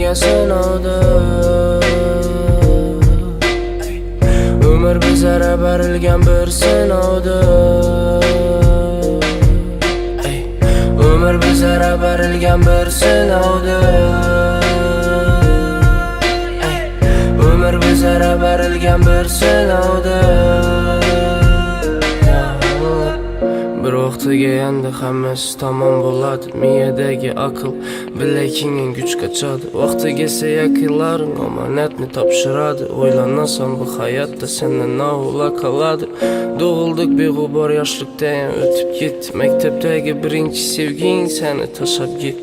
berilgan sinovdir. Umr bizlarga berilgan bir sinovdir. Umr bizlarga berilgan bir sinovdir. Umr bizlarga berilgan bir sinovdir. Bir vaqtiga endi hammasi tamom bo'ladi. Miyadagi aql bilakingdan kuch qochadi. Vaqti kelsa yaqinlaring omonatni topshiradi. O'ylanasan bu hayotda sendan navla qoladi. Doğulduk beg'ubor yoshlikdan o'tib ketdi. Maktabdagi birinchi sevging seni tashlab ketdi.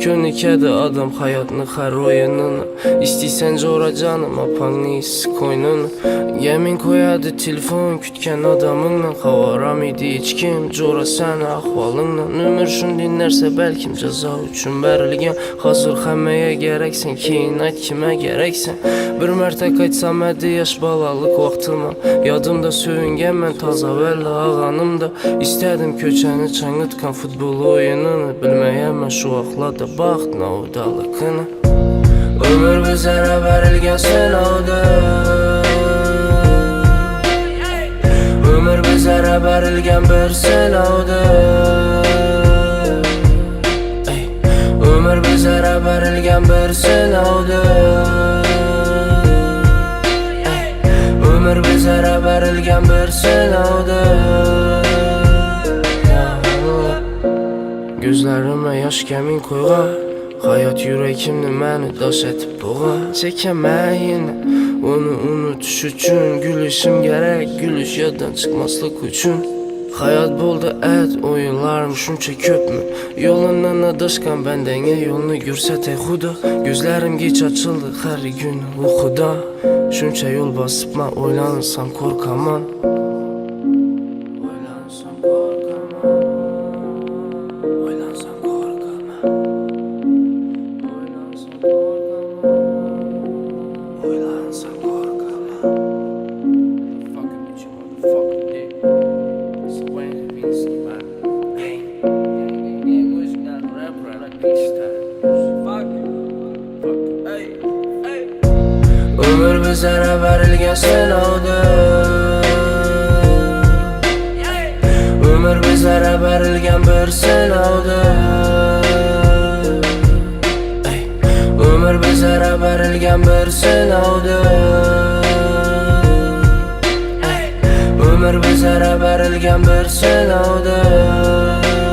Ko'nikadi odam hayotni har o'yinini. Istaysan jo'ra jonim opangni ko'ynini. Yamin qo'yadi telefon kutgan odamingdan. Qavoramaydi hech kim jo'ra seni ahvolingdan. Umr shunday narsa balkim jazo uchun berilgan. Hozir hammaga keraksan, keyin ayt kimga keraksan. Bir marta qaytsam edi yosh bolalik vaqtimga. Yodimda so'yinganman toza valla og'animda. Istadim ko'chani changitgan futbol o'yinini. Bilmayman shu vaqtlarda baxt novdaligini. Umr bizlarga berilgan sinovdir. Umr bizlarga berilgan bir sinovdir. Umr bizlarga berilgan bir sinovdir. Umr bizlarga berilgan bir sinovdir. Gözlerimə yosh kamin qo'ygan. Hayot yurakimni meni dosh etib bo'g'an. Chekaman yine uni unutish uchun. Gülüşüm kerak, gülüş yoddan chiqmaslik uchun. Hayot bo'ldi at, o'yinlarim shuncha ko'pmi? Yo'limdan adashgan bandanga yo'lni ko'rsatay Xudo. Gözlarimga ochildi har kun uyqudan. Shuncha yo'l bosibman, o'ylansam qo'rqaman. Umr bizlarga berilgan sinovdir. Umr bizlarga berilgan bir sinovdir. Umr bizlarga berilgan bir sinovdir. Umr bizlarga berilgan bir sinovdir.